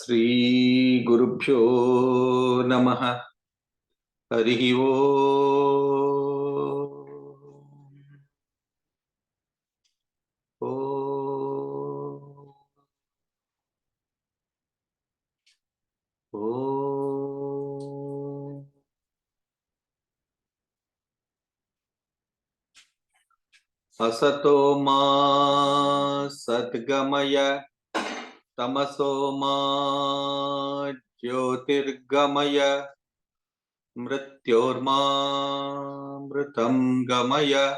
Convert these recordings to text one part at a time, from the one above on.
Sri Gurubhyo Namaha Harihi Om. Om. Asato ma Sadgamaya Tamaso ma Jyotirgamaya Mrityorma Mritam Gamaya.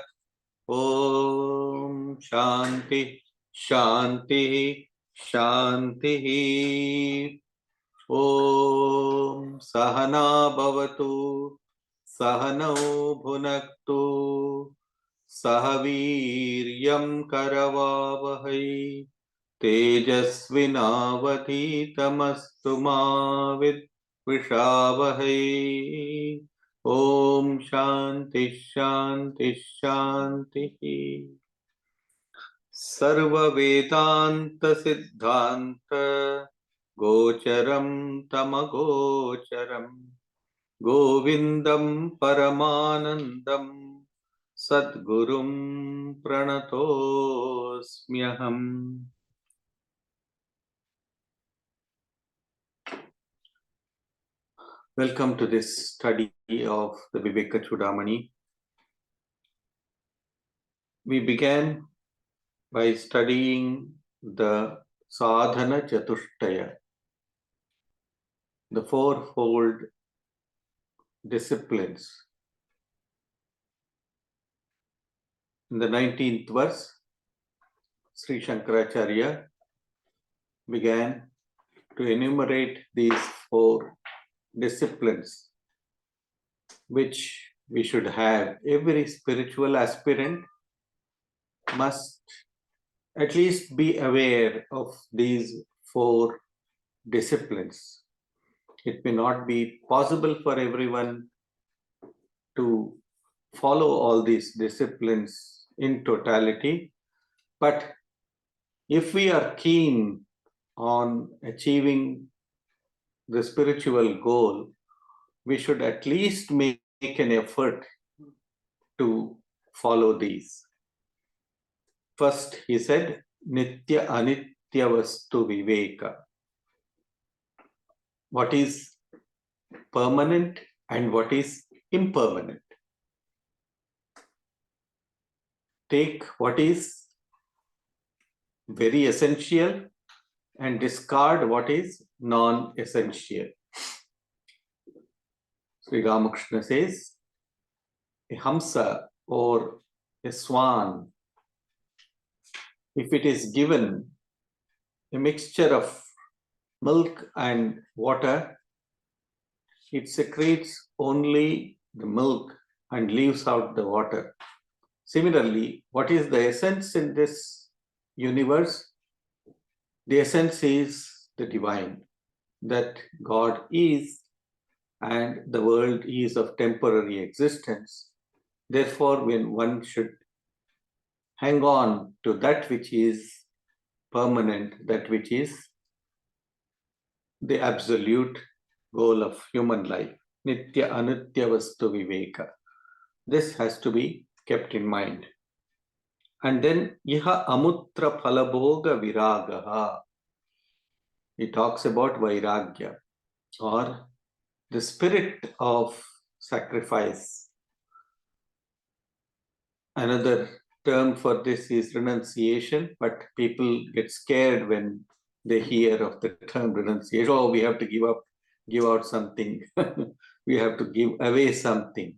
Om Shanti Shanti Shanti. Om Sahana Bhavatu Sahanau Bhunaktu Sahaviryam Karavavahai Tejasvinavadhitamastu ma Vidvishavahai. Om Shanti Shanti Shanti. Sarva Vedanta Siddhanta Gocharam Tamagocharam Govindam Paramanandam Sadgurum Pranatosmyaham. Welcome to this study of the Vivekacūḍāmaṇi. We began by studying the sadhana chatushtaya, the fourfold disciplines. In the 19th verse, Sri Shankaracharya began to enumerate these four disciplines which we should have. Every spiritual aspirant must at least be aware of these four disciplines. It may not be possible for everyone to follow all these disciplines in totality, but if we are keen on achieving the spiritual goal, we should at least make an effort to follow these. First, he said, Nitya Anitya Vastu Viveka. What is permanent and what is impermanent? Take what is very essential and discard what is non-essential. Sri Ramakrishna says, a hamsa or a swan, if it is given a mixture of milk and water, it secretes only the milk and leaves out the water. Similarly, what is the essence in this universe? The essence is the divine, that God is and the world is of temporary existence. Therefore, when one should hang on to that which is permanent, that which is the absolute goal of human life. Nitya Anitya Vastu Viveka. This has to be kept in mind. And then Iha Amutra Phalabhoga Viragaha. He talks about Vairagya, or the spirit of sacrifice. Another term for this is renunciation, but people get scared when they hear of the term renunciation. Oh, we have to give out something. We have to give away something.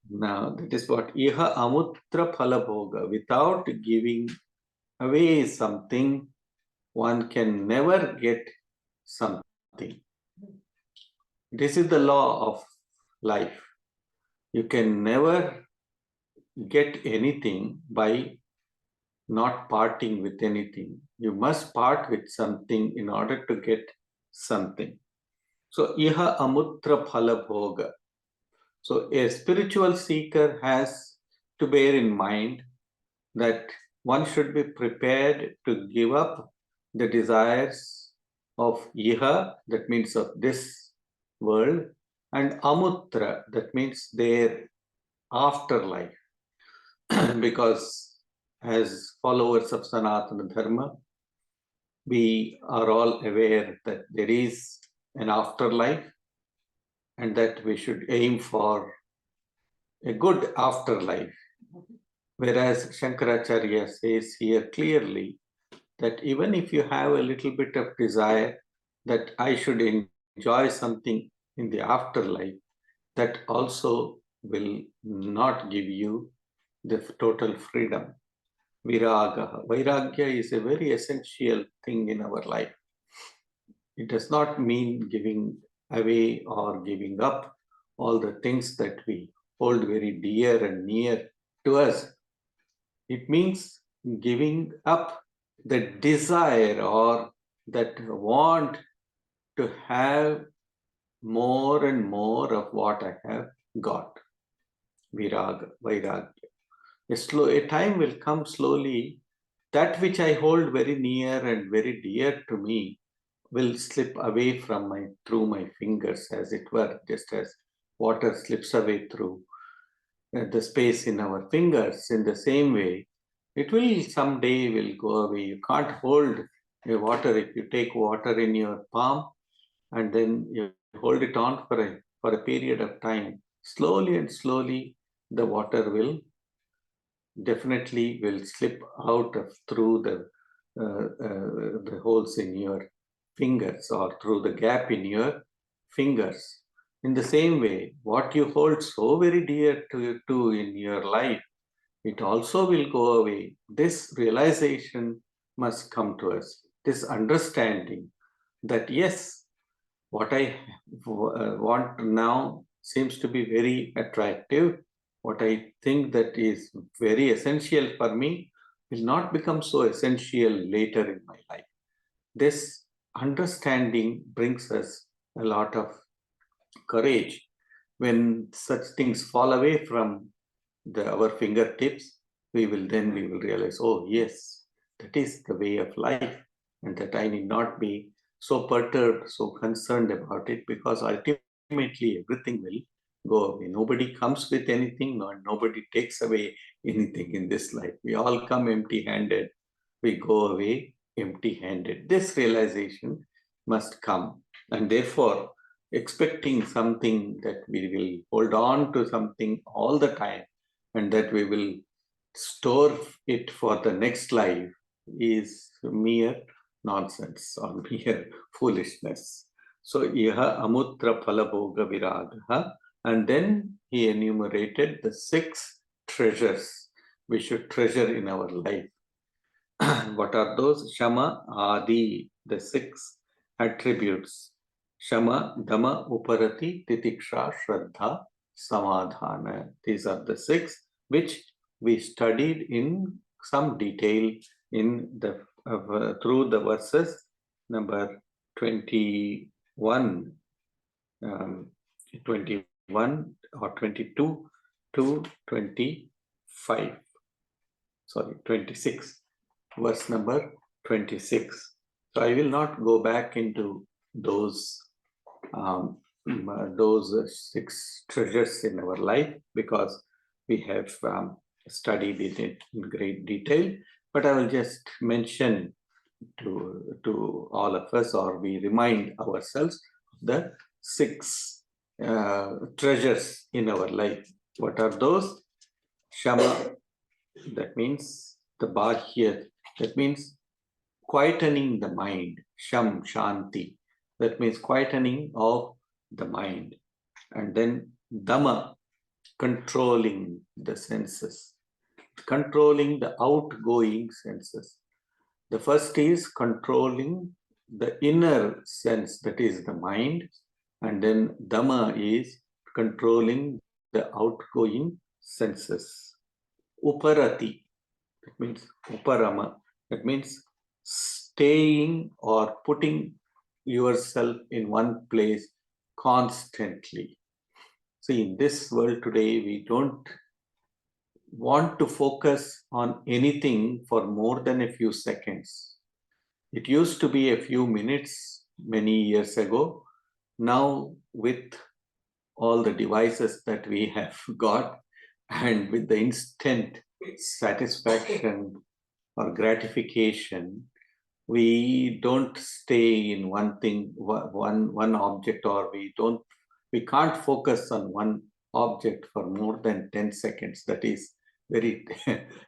Now, that is what Iha Amutra Phalabhoga. Without giving away something, one can never get something. This is the law of life. You can never get anything by not parting with anything. You must part with something in order to get something. So, Iha Amutra Phalabhoga. So, a spiritual seeker has to bear in mind that one should be prepared to give up the desires of Iha, that means of this world, and Amutra, that means their afterlife. Because as followers of Sanatana Dharma, we are all aware that there is an afterlife and that we should aim for a good afterlife. Whereas Shankaracharya says here clearly that even if you have a little bit of desire that I should enjoy something in the afterlife, that also will not give you the total freedom. Viraga. Vairagya is a very essential thing in our life. It does not mean giving away or giving up all the things that we hold very dear and near to us. It means giving up the desire or that want to have more and more of what I have got. Viraga, Vairagya. A time will come slowly, that which I hold very near and very dear to me will slip away from through my fingers, as it were, just as water slips away through the space in our fingers. In the same way, it will someday will go away. You can't hold a water. If you take water in your palm and then you hold it on for a period of time, slowly and slowly the water will definitely will slip out of through the holes in your fingers or through the gap in your fingers. In the same way, what you hold so very dear to in your life, it also will go away. This realization must come to us. This understanding that yes, what I want now seems to be very attractive. What I think that is very essential for me will not become so essential later in my life. This understanding brings us a lot of courage. When such things fall away from our fingertips, we will realize, oh yes, that is the way of life, and that I need not be so perturbed, so concerned about it, because ultimately everything will go away. Nobody comes with anything, nobody takes away anything in this life. We all come empty-handed, we go away empty-handed. This realization must come, and therefore expecting something that we will hold on to something all the time and that we will store it for the next life is mere nonsense or mere foolishness. So, iha amutra phalabhoga viragaha, and then he enumerated the 6 treasures we should treasure in our life. What are those? Shama, Adi, the 6 attributes. Shama, Dhamma, Uparati, Titiksha, Shraddha, Samadhana. These are the 6 which we studied in some detail in the through the verses number 21, 21 or 22 to 25. Sorry, 26. Verse number 26. So I will not go back into those 6 treasures in our life because we have studied it in great detail. But I will just mention to all of us, or we remind ourselves, the 6 treasures in our life. What are those? Shama, that means the Bahya. That means quietening the mind, sham, shanti. That means quietening of the mind. And then dhamma, controlling the senses, controlling the outgoing senses. The first is controlling the inner sense, that is the mind. And then dhamma is controlling the outgoing senses. Uparati, that means uparama, that means staying or putting yourself in one place constantly. See, in this world today, we don't want to focus on anything for more than a few seconds. It used to be a few minutes many years ago. Now, with all the devices that we have got, and with the instant satisfaction or gratification, we don't stay in one thing, one object, or we can't focus on one object for more than 10 seconds. That is very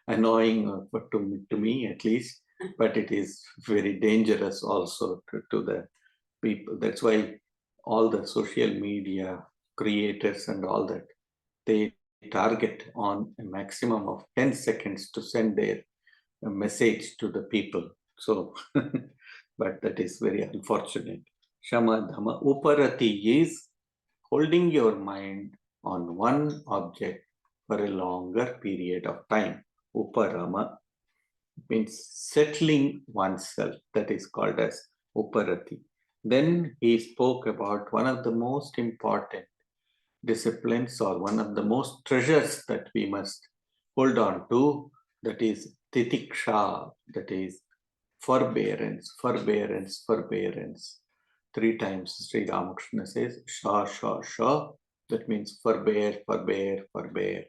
annoying to me at least, but it is very dangerous also to the people. That's why all the social media creators and all that, they target on a maximum of 10 seconds to send their message to the people. So, but that is very unfortunate. Shama Dhamma Uparati is holding your mind on one object for a longer period of time. Uparama means settling oneself. That is called as Uparati. Then he spoke about one of the most important disciplines, or one of the most treasures that we must hold on to, that is titiksha, that is forbearance, forbearance, forbearance. 3 times Sri Ramakrishna says sha, sha, sha. That means forbear, forbear, forbear.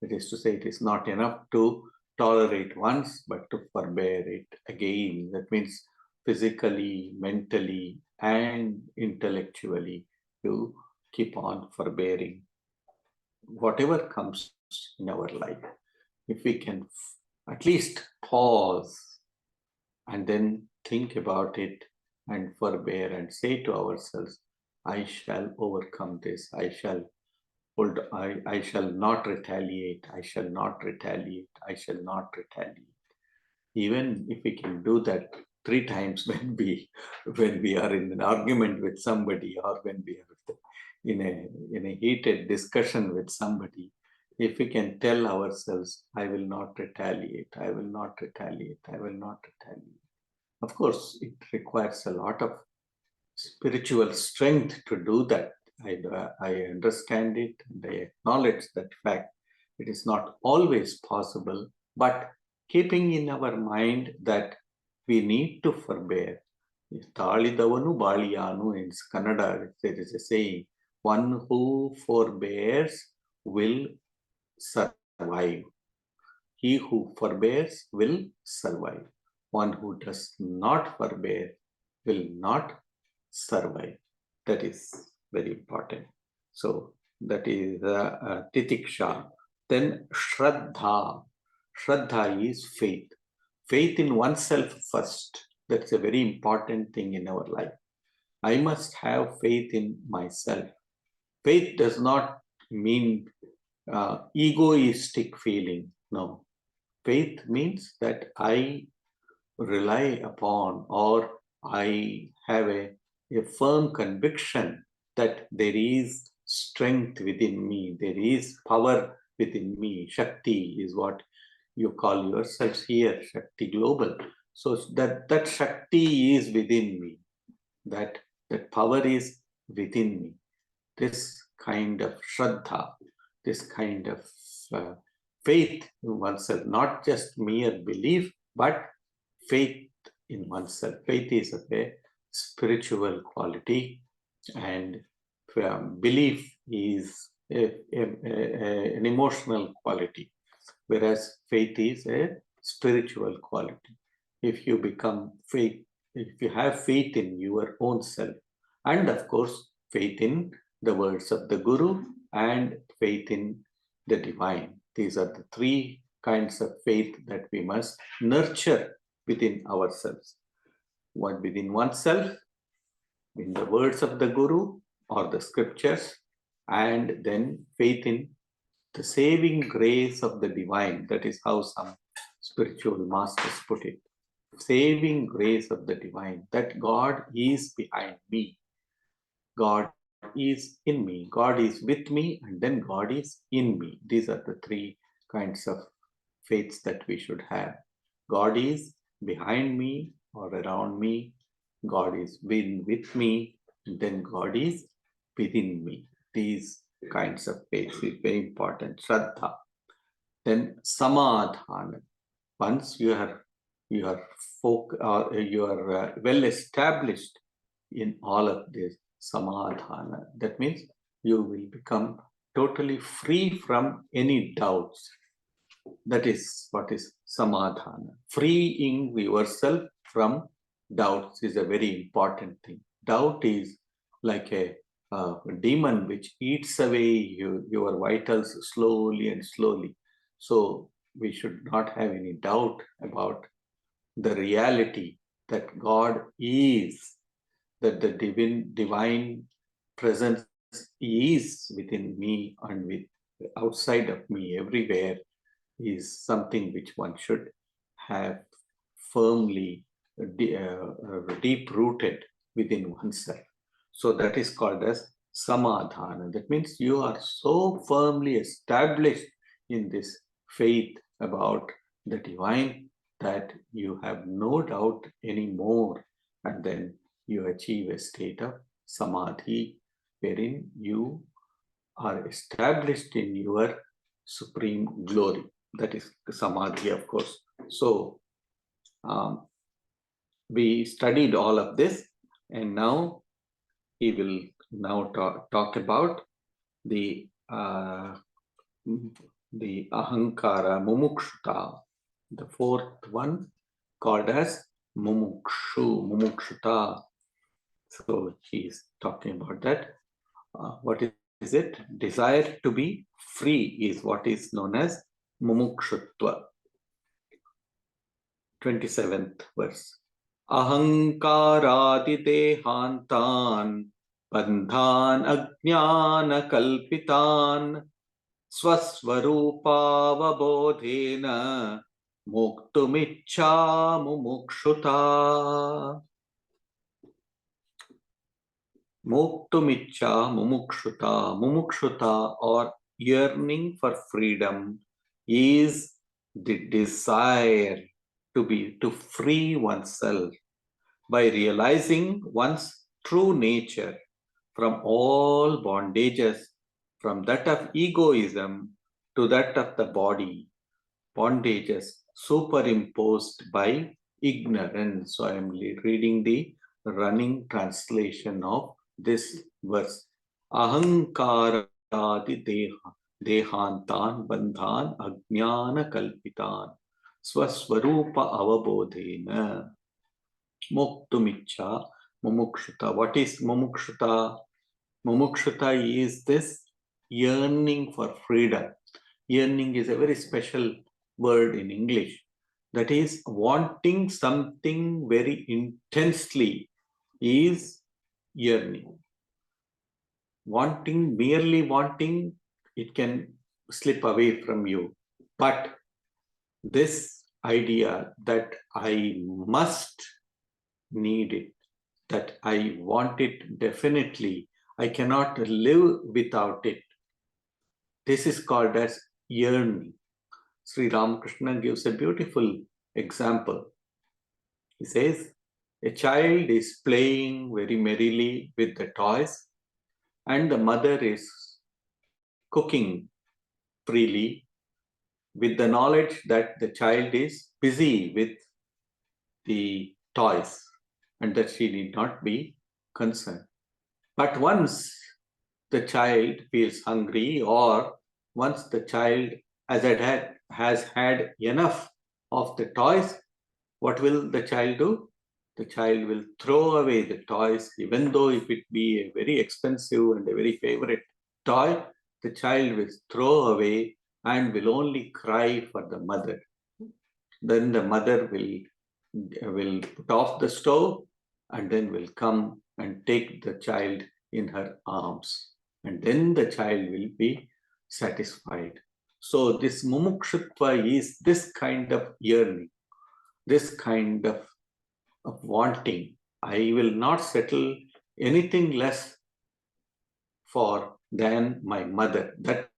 That is to say, it is not enough to tolerate once, but to forbear it again. That means physically, mentally, and intellectually to keep on forbearing whatever comes in our life. If we can at least pause and then think about it and forbear and say to ourselves, I shall overcome this. I shall not retaliate. I shall not retaliate. I shall not retaliate. Even if we can do that 3 times when we are in an argument with somebody, or when we are in a heated discussion with somebody, if we can tell ourselves, I will not retaliate, I will not retaliate, I will not retaliate. Of course, it requires a lot of spiritual strength to do that. I understand it and I acknowledge that fact. It is not always possible, but keeping in our mind that we need to forbear. Talidavanu baliyanu in Kannada, there is a saying, one who forbears will survive. He who forbears will survive. One who does not forbear will not survive. That is very important. So that is titiksha. Then shraddha. Shraddha is faith. Faith in oneself first. That's a very important thing in our life. I must have faith in myself. Faith does not mean egoistic feeling. No. Faith means that I rely upon, or I have a firm conviction that there is strength within me, there is power within me. Shakti is what you call yourselves here, Shakti Global. So that Shakti is within me, that power is within me. This kind of Shraddha, this kind of faith in oneself, not just mere belief, but faith in oneself. Faith is a spiritual quality, and belief is an emotional quality, whereas faith is a spiritual quality. If you have faith in your own self, and of course, faith in the words of the Guru and faith in the divine. These are the 3 kinds of faith that we must nurture within ourselves. One within oneself, in the words of the Guru or the scriptures, and then faith in the saving grace of the divine. That is how some spiritual masters put it. Saving grace of the divine, that God is behind me. God is in me, God is with me, and then God is in me. These are the 3 kinds of faiths that we should have. God is behind me or around me, God is with me, and then God is within me. These kinds of faiths is very important. Shraddha. Then samadhana. Once you are well established in all of this samadhana. That means you will become totally free from any doubts. That is what is samadhana. Freeing yourself from doubts is a very important thing. Doubt is like a demon which eats away your vitals slowly and slowly. So we should not have any doubt about the reality that God is, that the divine presence is within me and with outside of me everywhere, is something which one should have firmly deep-rooted within oneself. So that is called as samadhana. That means you are so firmly established in this faith about the divine that you have no doubt anymore, and then you achieve a state of samadhi wherein you are established in your supreme glory. That is samadhi, of course. So we studied all of this, and now he will now talk about the ahankara, mumukshuta, the fourth one called as mumukshuta. So he is talking about that. What is it? Desire to be free is what is known as mumukshutva. 27th verse. Ahankaradidehantan bandhan ajnana kalpitan swasvarupavabodhena muktumichha mumukshuta. Muktumichha mumukshuta. Mumukshuta, or yearning for freedom, is the desire to free oneself by realizing one's true nature from all bondages, from that of egoism to that of the body, bondages superimposed by ignorance. So I am reading the running translation of this verse. Ahankara dehantan bandhan ajnana kalpitan swasvarupa avabodhena muktumichha mumukshuta. What is mumukshuta? Mumukshuta is this yearning for freedom. Yearning is a very special word in English. That is, wanting something very intensely is yearning. Wanting, merely wanting, it can slip away from you. But this idea that I must need it, that I want it definitely, I cannot live without it, this is called as yearning. Sri Ramakrishna gives a beautiful example. He says, a child is playing very merrily with the toys, and the mother is cooking freely with the knowledge that the child is busy with the toys and that she need not be concerned. But once the child feels hungry, or once the child has had enough of the toys, what will the child do? The child will throw away the toys, even though if it be a very expensive and a very favorite toy, the child will throw away and will only cry for the mother. Then the mother will put off the stove and then will come and take the child in her arms. And then the child will be satisfied. So this mumukshutva is this kind of yearning, this kind of wanting. I will not settle anything less for than my mother. That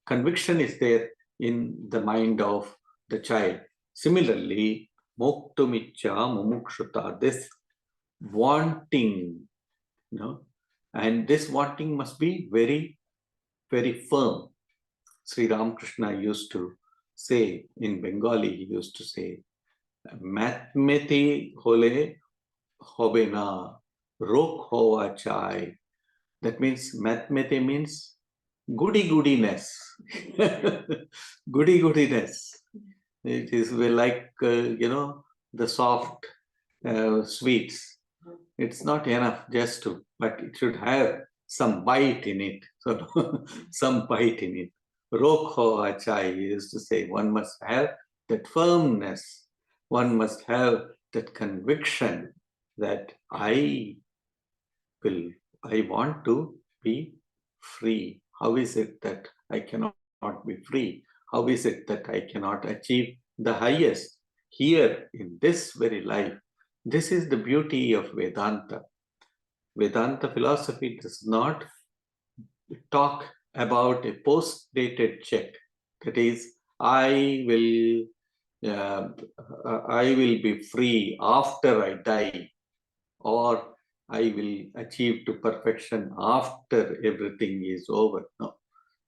conviction is there in the mind of the child. Similarly, moktumicha mumukshuta, this wanting, and this wanting must be very, very firm. Sri Ramakrishna used to say, in Bengali, he used to say, Matmeti hole hobe na, Rokhova chai. That means matmete means goodiness. Goodiness. It is like, the soft sweets. It's not enough just to, but it should have some bite in it. So some bite in it. Rokho achai used to say one must have that firmness. One must have that conviction that I want to be free. How is it that I cannot be free? How is it that I cannot achieve the highest here in this very life? This is the beauty of Vedanta. Vedanta philosophy does not talk about a post-dated check. That is, I will be free after I die, or I will achieve to perfection after everything is over. No,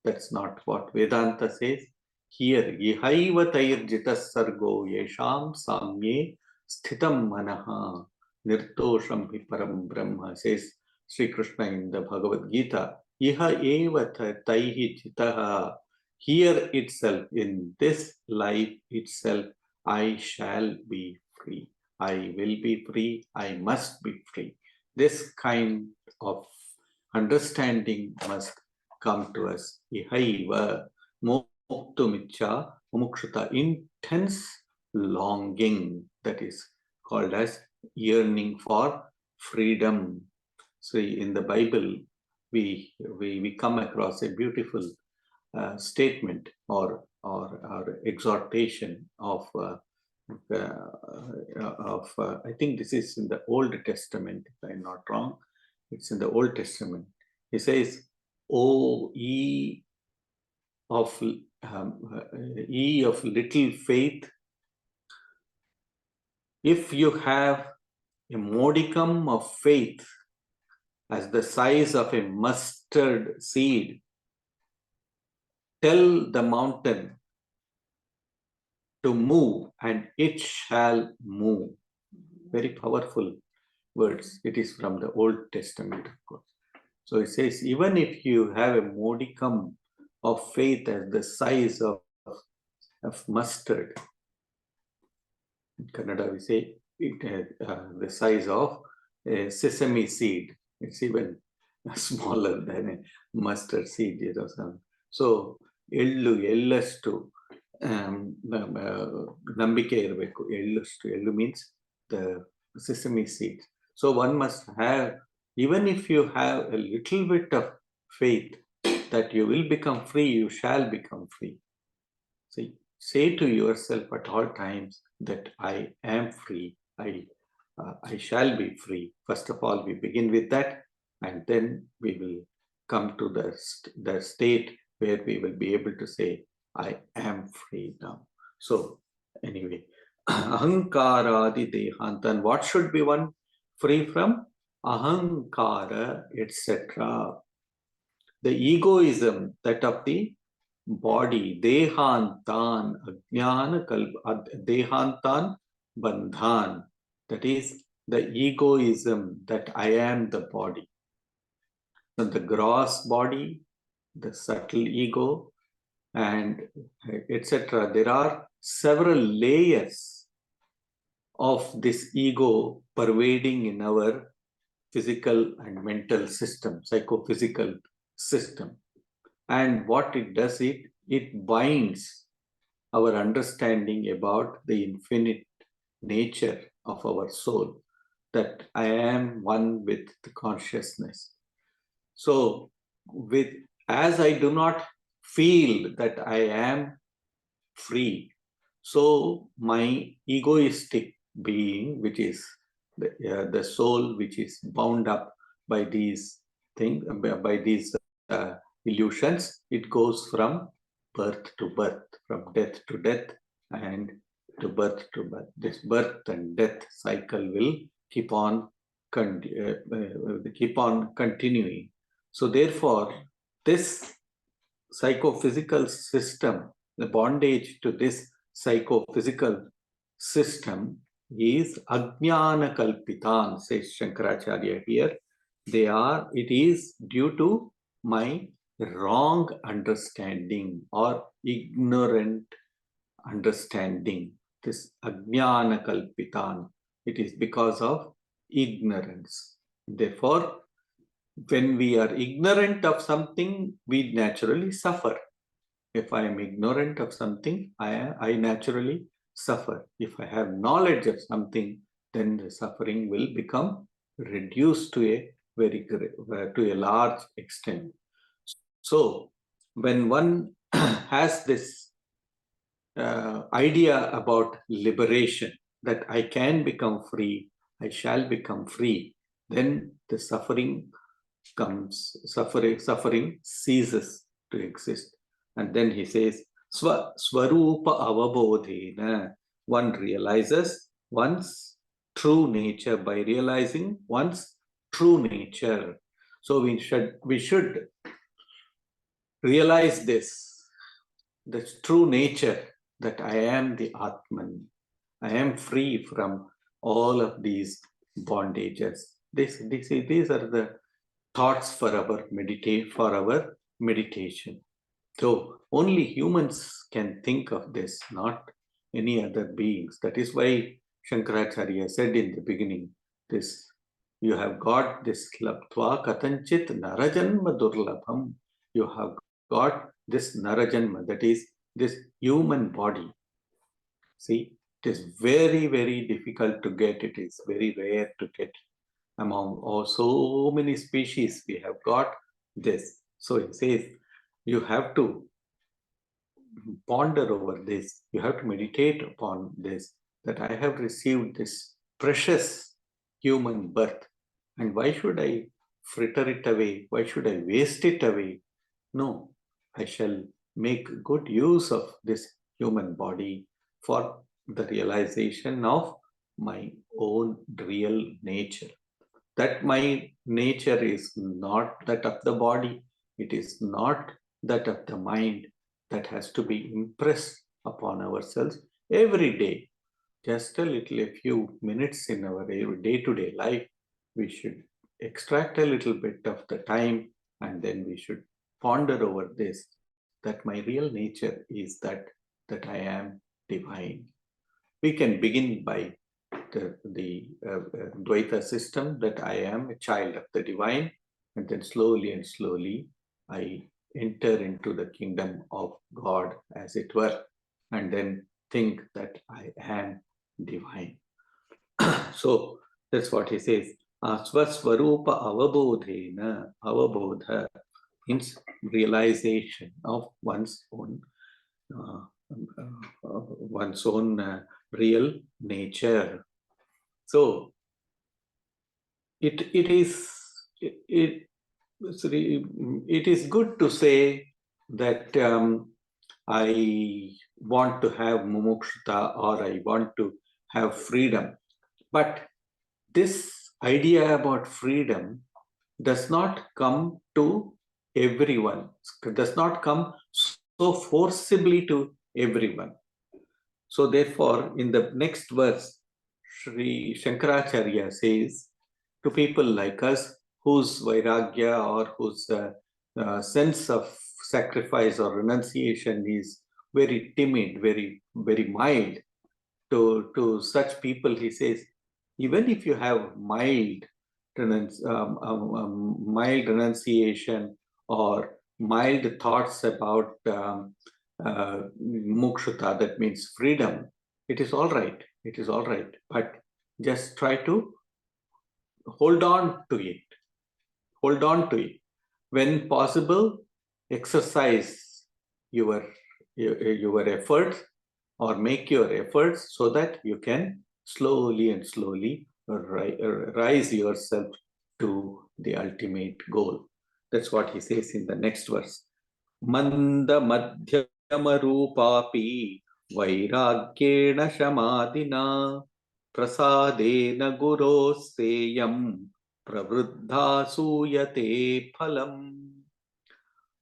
that's not what Vedanta says. Here, ihaiva tairjitas sargo yesham samye sthitam manaha nirtosham hi param brahma, says Sri Krishna in the Bhagavad Gita. Iha eva taihi jitaha. Here itself, in this life itself, I shall be free. I will be free. I must be free. This kind of understanding must come to us. Ihaiva moktumicha mumukshata, intense longing, that is called as yearning for freedom. So in the Bible, we come across a beautiful statement or exhortation of I think this is in the Old Testament, if I'm not wrong. It's in the Old Testament. He says, "O ye of little faith, if you have a modicum of faith as the size of a mustard seed, tell the mountain to move and it shall move." Very powerful words. It is from the Old Testament, of course. So it says, even if you have a modicum of faith as the size of mustard, in Kannada we say it the size of a sesame seed. It's even smaller than a mustard seed. So ellastu ನಂಬಿಕೆ ಇರಬೇಕು. ಎಳ್ಳು means the sesame seed. So one must have, even if you have a little bit of faith that you will become free, you shall become free. See, say to yourself at all times that I am free. I shall be free. First of all, we begin with that, and then we will come to the state where we will be able to say, I am free now. So anyway, ahankaradi dehanta. And what should be one free from? Ahankara, etc. The egoism, that of the body, dehantan, ajnana dehantan bandhan. That is the egoism that I am the body. And the gross body, the subtle ego, and etc. There are several layers of this ego pervading in our physical and mental system, psychophysical system. And what it does, it binds our understanding about the infinite nature of our soul, that I am one with the consciousness. So as I do not feel that I am free, so my egoistic being, which is the soul, which is bound up by these things, by these illusions, it goes from birth to birth, from death to death, and to birth to birth. This birth and death cycle will keep on continuing. So therefore, this psychophysical system, the bondage to this psychophysical system, is Ajnana Kalpitan, says Shankaracharya here. It is due to my wrong understanding or ignorant understanding. This Ajnana Kalpitan, it is because of ignorance. Therefore, when we are ignorant of something, we naturally suffer. If I am ignorant of something, I naturally suffer. If I have knowledge of something, then the suffering will become reduced to a large extent. So, when one has this idea about liberation, that I can become free, I shall become free, then the suffering ceases to exist. And then he says, Swarupa avabodhena. One realizes one's true nature by realizing one's true nature. So we should realize this true nature, that I am the Atman. I am free from all of these bondages. These are the thoughts for our meditation. So only humans can think of this, not any other beings. That is why Shankaracharya said in the beginning, this, you have got this labdva katanchit narajanma durlabham. You have got this narajanma, that is this human body. See, it is very, very difficult to get. It is very rare to get. Among so many species, we have got this. So it says, you have to ponder over this. You have to meditate upon this, that I have received this precious human birth. And why should I fritter it away? Why should I waste it away? No, I shall make good use of this human body for the realization of my own real nature. That my nature is not that of the body, it is not that of the mind. That has to be impressed upon ourselves every day. Just a few minutes in our day-to-day life, we should extract a little bit of the time, and then we should ponder over this, that my real nature is that I am divine. We can begin by the Dvaita system, that I am a child of the divine, and then slowly and slowly I enter into the kingdom of God, as it were, and then think that I am divine. So that's what he says. Swaswarupa avabodhena. Avabodha means realization of one's own real nature. So it is good to say that I want to have mumukshata, or I want to have freedom. But this idea about freedom does not come to everyone, does not come so forcibly to everyone. So therefore, in the next verse, Sri Shankaracharya says, to people like us, whose vairagya or whose sense of sacrifice or renunciation is very timid, very, very mild, to such people, he says, even if you have mild renunciation or mild thoughts about mukshata, that means freedom, it is all right. It is all right. But just try to hold on to it. Hold on to it. When possible, exercise your efforts, or make your efforts, so that you can slowly and slowly rise yourself to the ultimate goal. That's what he says in the next verse. Manda madhyama rupapi vairagyena shamadina prasadena guro seyam pravruddha suyate phalam.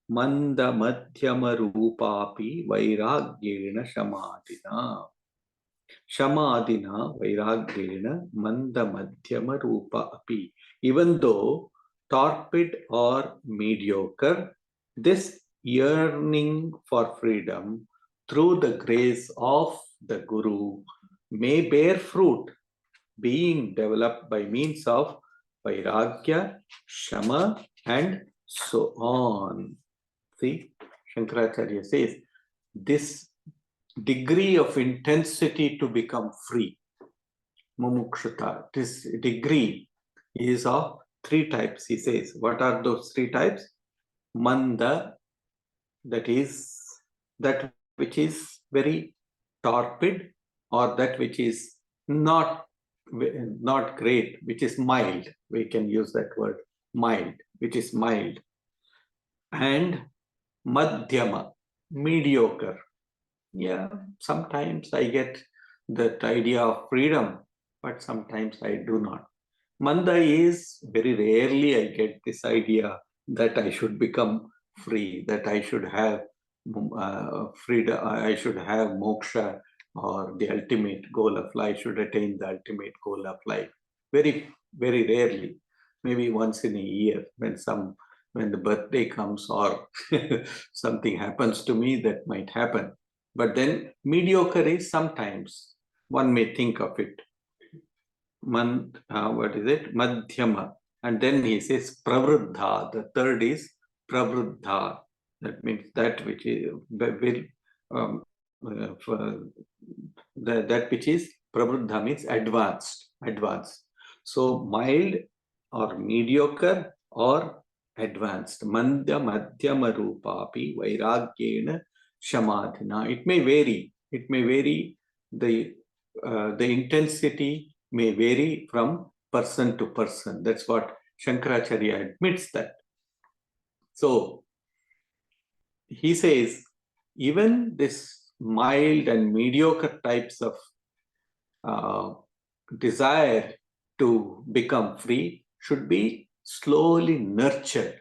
Manda madhyama rupapi vairagyena shamadina. Shamadina Vairagrena Manda Madhyama Rupa Api. Even though torpid or mediocre, this yearning for freedom through the grace of the Guru may bear fruit, being developed by means of Vairagya, Shama, and so on. See, Shankaracharya says this degree of intensity to become free, mumukshata, this degree is of three types, he says. What are those three types? Manda, that is that which is very torpid, or that which is not great, which is mild. We can use that word, mild, which is mild. And madhyama, mediocre. Yeah, sometimes I get that idea of freedom, but sometimes I do not. Manda is very rarely I get this idea that I should become free, that I should have freedom, I should have moksha, or the ultimate goal of life, should attain the ultimate goal of life. Very, very rarely, maybe once in a year, when the birthday comes or something happens to me, that might happen. But then mediocre is sometimes one may think of it. What is it? Madhyama. And then he says pravruddha. The third is pravruddha. That means that which is that which is pravruddha means advanced. Advanced. So mild or mediocre or advanced. Mandya madhyama rupapi vairagyena shamadhina. It may vary. It may vary. The intensity may vary from person to person. That's what Shankaracharya admits that. So he says even this mild and mediocre types of desire to become free should be slowly nurtured.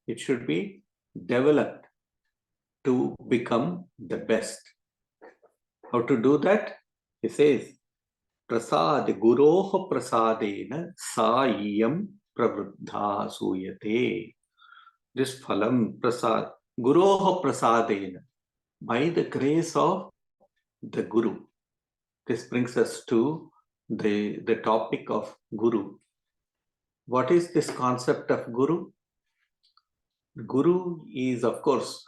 It should be developed to become the best. How to do that? He says, Prasad Guroha Prasadena Saiyam Pravruddha Suyate. This phalam prasad, Guroha Prasadena, by the grace of the Guru. This brings us to the topic of Guru. What is this concept of Guru? Guru is, of course,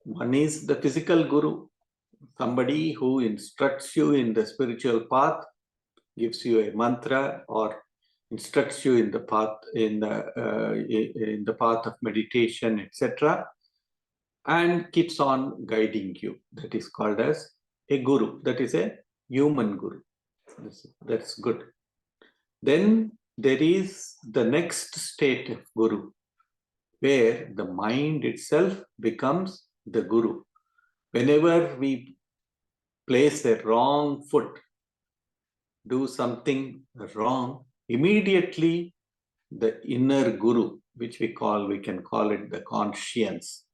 one is the physical Guru, somebody who instructs you in the spiritual path, gives you a mantra, or instructs you in the path in the path of meditation, etc., and keeps on guiding you. That is called as a guru. That is a human guru. That's good. Then there is the next state of guru, where the mind itself becomes the guru. Whenever we place a wrong foot, do something wrong, immediately the inner guru, which we can call it the conscience,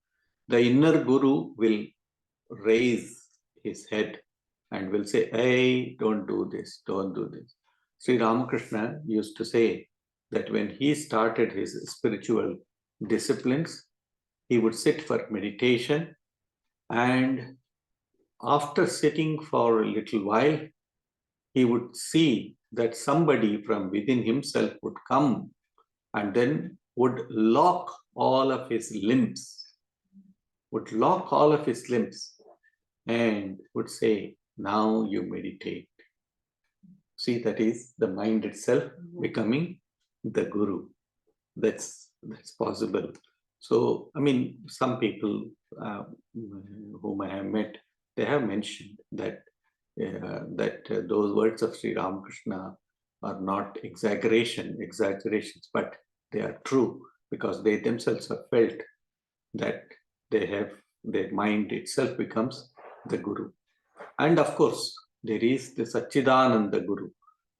the inner guru will raise his head and will say, hey, don't do this, don't do this. Sri Ramakrishna used to say that when he started his spiritual disciplines, he would sit for meditation, and after sitting for a little while, he would see that somebody from within himself would come and then would lock all of his limbs, and would say, now you meditate. See, that is the mind itself becoming the guru. That's possible. So, I mean, some people whom I have met, they have mentioned that those words of Sri Ramakrishna are not exaggerations, but they are true, because they themselves have felt that their mind itself becomes the guru. And of course, there is the Satchidananda Guru,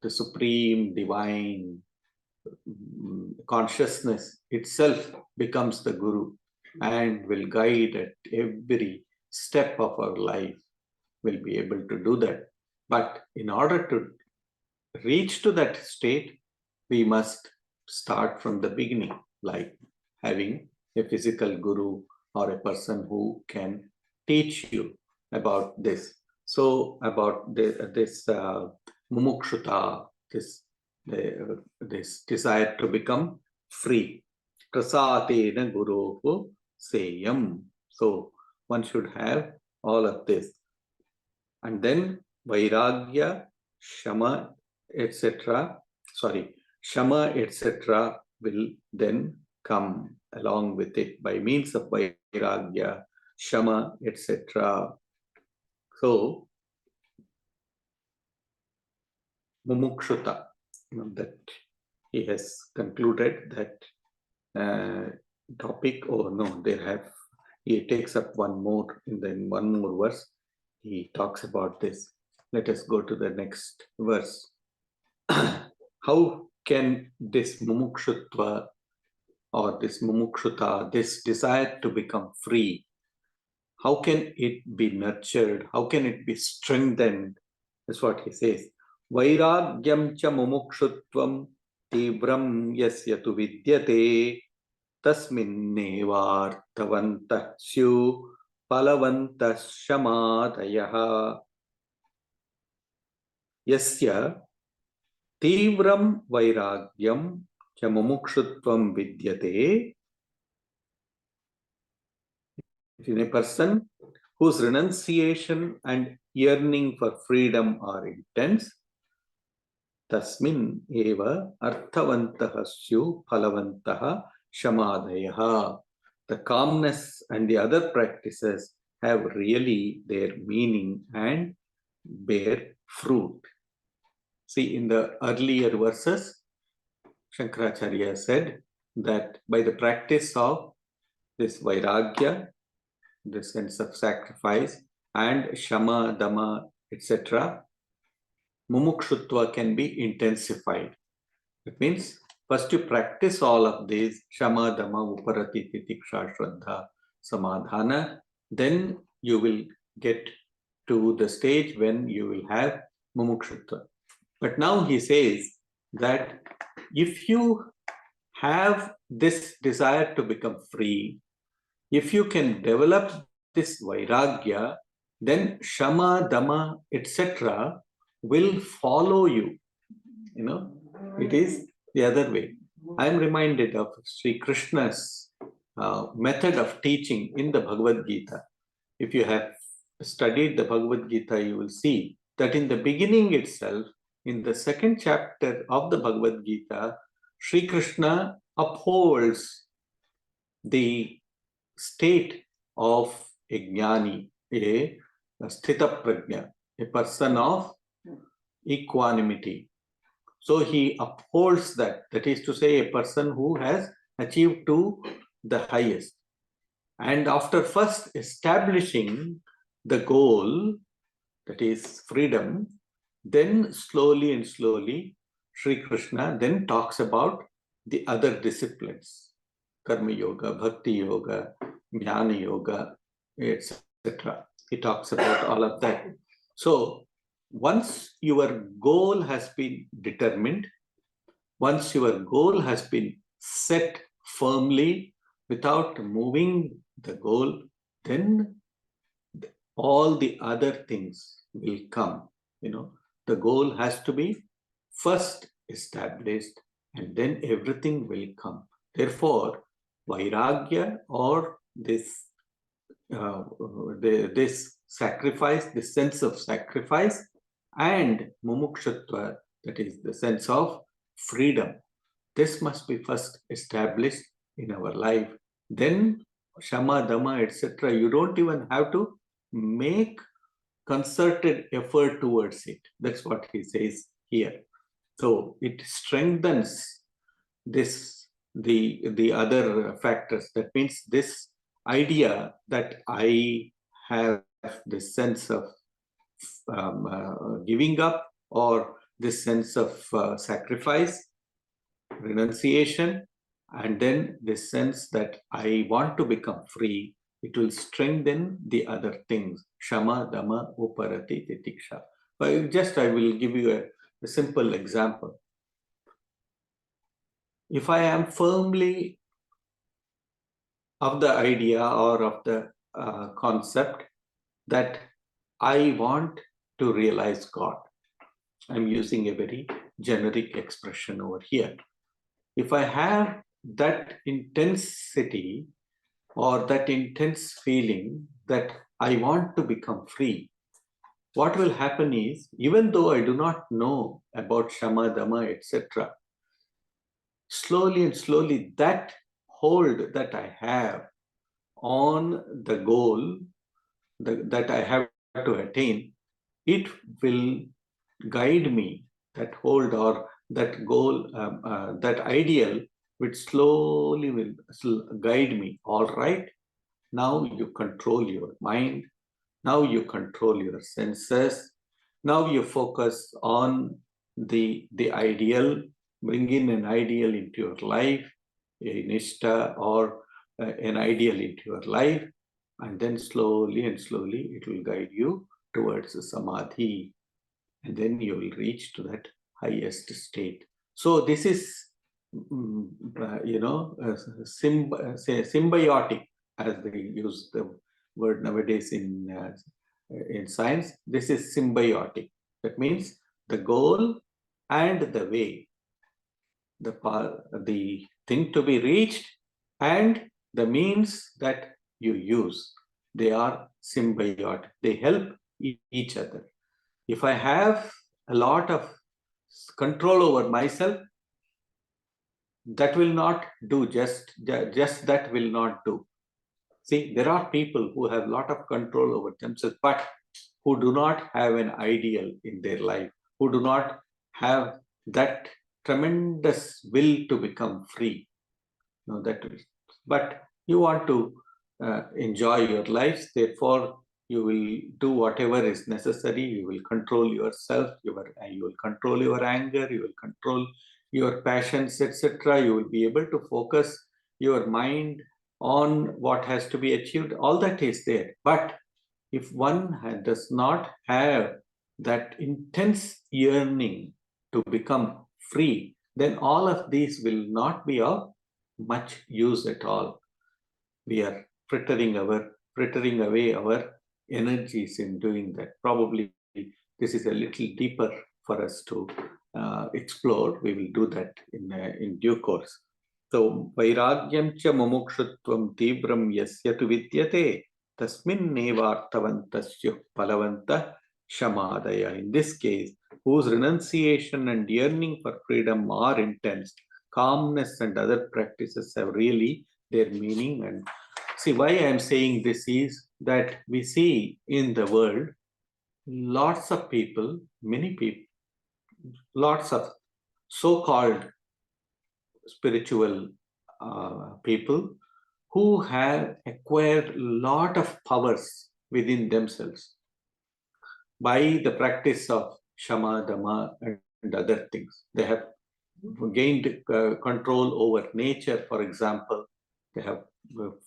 the supreme divine consciousness itself becomes the guru and will guide at every step of our life. Will be able to do that. But in order to reach to that state, we must start from the beginning, like having a physical guru or a person who can teach you about this. So about this mumukshuta, this desire to become free. Prasatena guruhu seyam. So one should have all of this. And then vairagya, shama, etc. Shama, etc. will then come along with it by means of vairagya, shama, etc. So, mumukshuta, that he has concluded that topic. Oh no, he takes up one more in one more verse. He talks about this. Let us go to the next verse. How can this mumukshutva or this mumukshuta, this desire to become free, how can it be nurtured? How can it be strengthened? That's what he says. Vairagyam cha mumukshutvam tibram yasya tu vidyate tasminnevartavantah syu palavantah shamadayah yasya Tivram vairagyam cha mumukshutvam vidyate. In a person whose renunciation and yearning for freedom are intense, tasmin eva arthavantaha syu phalavantaha shamadayah. The calmness and the other practices have really their meaning and bear fruit. See, in the earlier verses, Shankaracharya said that by the practice of this vairagya, the sense of sacrifice, and shama, dhamma, etc., mumukshutva can be intensified. It means first you practice all of these, shama, dhamma, uparati, titiksha, shraddha, samadhana, then you will get to the stage when you will have mumukshutva. But now he says that if you have this desire to become free, if you can develop this vairagya, then shama, dhamma, etc. will follow you. You know, it is the other way. I am reminded of Sri Krishna's method of teaching in the Bhagavad Gita. If you have studied the Bhagavad Gita, you will see that in the beginning itself, in the second chapter of the Bhagavad Gita, Sri Krishna upholds the state of a jnani, a sthita prajna, a person of equanimity. So he upholds that is to say, a person who has achieved to the highest. And after first establishing the goal, that is freedom, then slowly and slowly, Sri Krishna then talks about the other disciplines, karma yoga, bhakti yoga, jnana yoga, etc. He talks about all of that. So once your goal has been determined, once your goal has been set firmly without moving the goal, then all the other things will come. You know, the goal has to be first established and then everything will come. Therefore, vairagya or this sacrifice, the sense of sacrifice, and mumukshutva, that is the sense of freedom, this must be first established in our life. Then shama, dhamma, etc. You don't even have to make concerted effort towards it. That's what he says here. So it strengthens the other factors. That means this idea that I have this sense of giving up, or this sense of sacrifice, renunciation, and then this sense that I want to become free, it will strengthen the other things, shama, dhamma, uparati, titiksha. But I will give you a simple example. If I am firmly of the idea or of the concept that I want to realize God, I'm using a very generic expression over here. If I have that intensity or that intense feeling that I want to become free, what will happen is, even though I do not know about Shama, Dhamma, etc., slowly and slowly that hold that I have on the goal that I have to attain, it will guide me. That hold or that goal, that ideal, which slowly will guide me. All right, now you control your mind. Now you control your senses. Now you focus on the ideal, bring in an ideal into your life, a nishta or an ideal into your life, and then slowly and slowly it will guide you towards the samadhi, and then you will reach to that highest state. So this is, symbiotic, as they use the word nowadays in science. This is symbiotic. That means the goal and the way, the thing to be reached and the means that you use, they are symbiotic. They help each other. If I have a lot of control over myself, that will not do, just that will not do. See, there are people who have a lot of control over themselves, but who do not have an ideal in their life, who do not have that tremendous will to become free. No, but you want to enjoy your lives, therefore you will do whatever is necessary. You will control yourself, you will control your anger, you will control your passions, etc. You will be able to focus your mind on what has to be achieved. All that is there. But if one does not have that intense yearning to become free, then all of these will not be of much use at all. We are frittering away our energies in doing that. Probably this is a little deeper for us to explore. We will do that in due course. So, vairagyam cha mumukshutvam tibram yasya tu vidyate tasminnevartavantasya palavanta shamadaya. In this case, whose renunciation and yearning for freedom are intense, calmness and other practices have really their meaning. And see, why I am saying this is that we see in the world lots of people, many people, lots of so-called spiritual people who have acquired a lot of powers within themselves by the practice of Shama, Dhamma, and other things. They have gained control over nature, for example. They have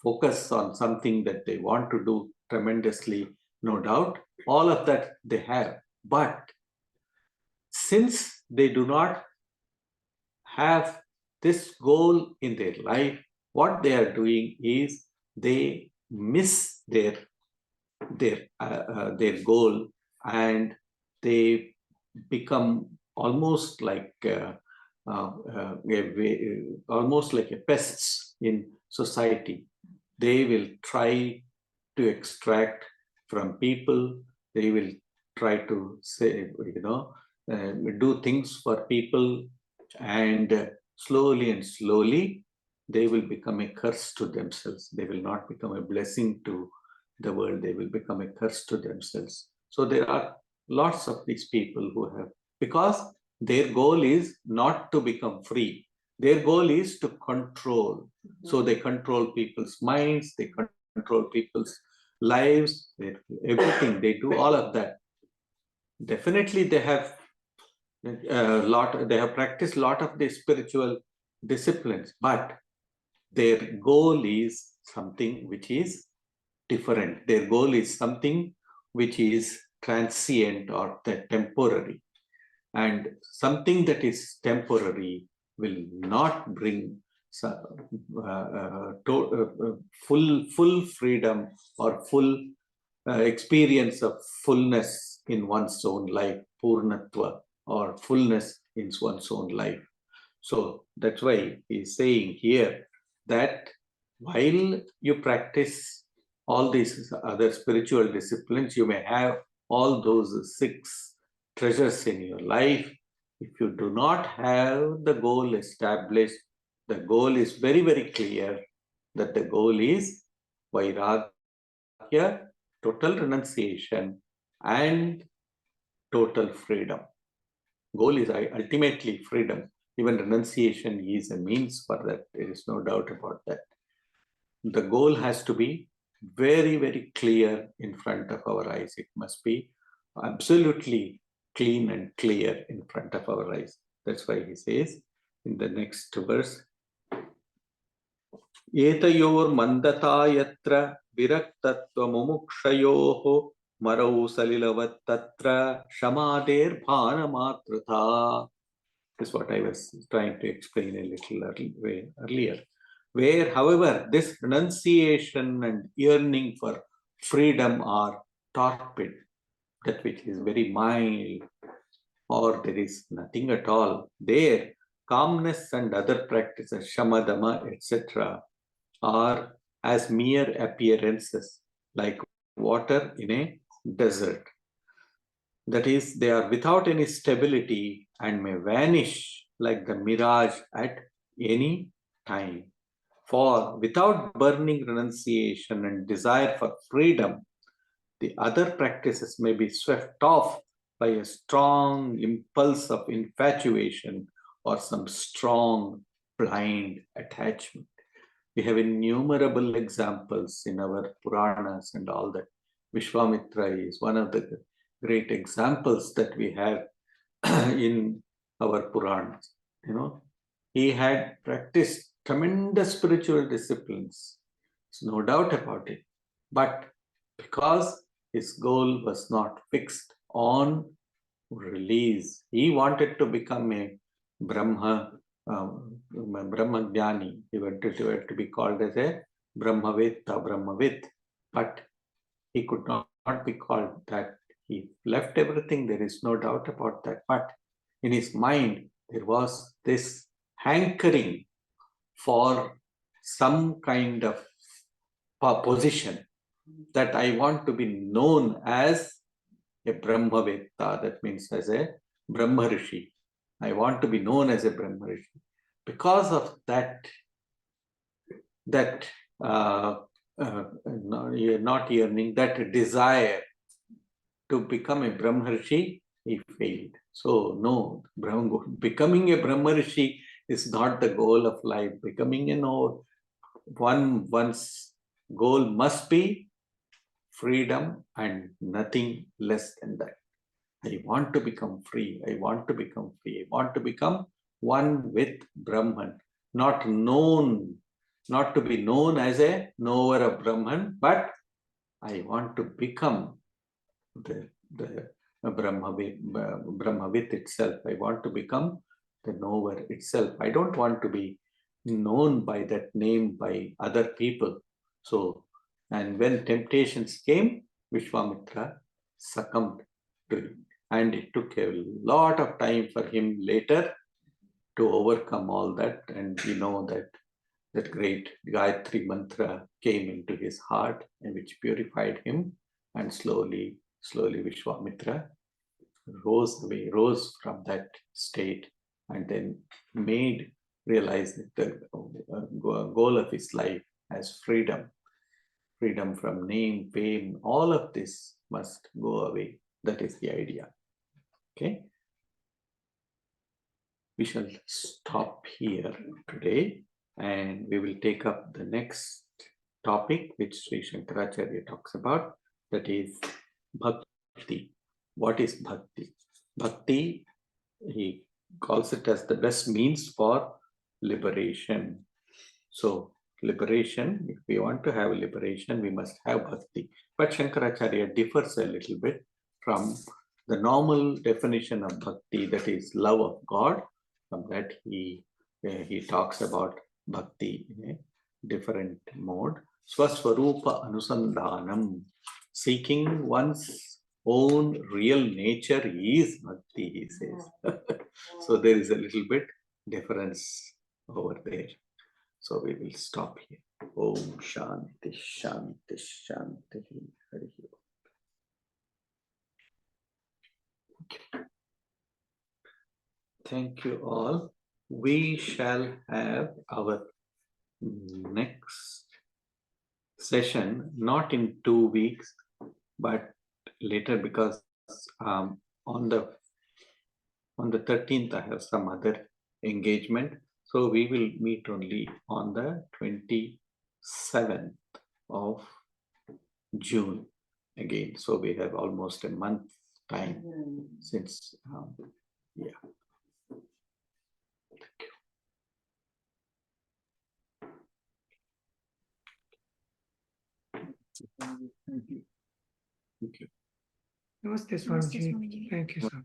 focused on something that they want to do tremendously, no doubt. All of that they have. But since they do not have this goal in their life, what they are doing is they miss their goal, and they become almost like almost like a pests in society. They will try to extract from people. They will try to say, do things for people, and slowly and slowly they will become a curse to themselves. They will not become a blessing to the world. They will become a curse to themselves. So there are lots of these people who have, because their goal is not to become free. Their goal is to control. So they control people's minds, they control people's lives, everything. They do all of that. Definitely they have they have practiced a lot of the spiritual disciplines, but their goal is something which is different. Their goal is something which is transient or temporary. And something that is temporary will not bring full freedom or full experience of fullness in one's own life, purnatva, or fullness in one's own life. So that's why he's saying here that while you practice all these other spiritual disciplines, you may have all those 6 treasures in your life. If you do not have the goal established, the goal is very, very clear that the goal is vairagya, total renunciation, and total freedom. Goal is ultimately freedom. Even renunciation is a means for that. There is no doubt about that. The goal has to be very, very clear in front of our eyes. It must be absolutely clean and clear in front of our eyes. That's why he says in the next verse, Etayor mandata yatra viraktatva mumukshayoho marau salilavat tatra shamader bhana matrata. This is what I was trying to explain a little earlier. Where, however, this renunciation and yearning for freedom are torpid, that which is very mild, or there is nothing at all. There, calmness and other practices, shamadama, etc., are as mere appearances, like water in a desert. That is, they are without any stability and may vanish like the mirage at any time. For without burning renunciation and desire for freedom, the other practices may be swept off by a strong impulse of infatuation or some strong blind attachment. We have innumerable examples in our Puranas and all that. Vishwamitra is one of the great examples that we have in our Puranas. You know, he had practiced tremendous spiritual disciplines. There's no doubt about it. But because his goal was not fixed on release, he wanted to become a Brahmajnani. He wanted to be called as a Brahmavit. But he could not be called that. He left everything, there is no doubt about that. But in his mind, there was this hankering for some kind of position, that I want to be known as a Brahmavetta, that means as a Brahma Rishi. I want to be known as a Brahma Rishi. Because of that not yearning, that desire to become a Brahma Rishi, he failed. So no, becoming a Brahma Rishi is not the goal of life. Becoming one's goal must be freedom and nothing less than that. I want to become free. I want to become free. I want to become one with Brahman, not to be known as a knower of Brahman, but I want to become the Brahmavit itself. I want to become the knower itself. I don't want to be known by that name by other people. So, and when temptations came, Vishwamitra succumbed to it. And it took a lot of time for him later to overcome all that. And we know that great Gayatri mantra came into his heart, and which purified him. And slowly Vishwamitra rose from that state, and then realized that the goal of his life as freedom from name, fame, all of this must go away. That is the idea. Okay. We shall stop here today, and we will take up the next topic, which Sri Shankaracharya talks about, that is bhakti. What is bhakti? Bhakti, he calls it as the best means for liberation. So liberation, if we want to have liberation, we must have bhakti. But Shankaracharya differs a little bit. from the normal definition of bhakti, that is love of God. From that he talks about bhakti in a different mode. Swaswarupa anusandhanam, seeking one's own real nature is bhakti, he says. So there is a little bit difference over there. So we will stop here. Om Shanti Shanti Shanti. Hari Om. Thank you all. We shall have our next session not in 2 weeks, but later, because on the 13th I have some other engagement. So we will meet only on the 27th of June again. So we have almost a month time since, yeah. Thank you. Thank you. Namaste, Swamiji. Thank you, sir.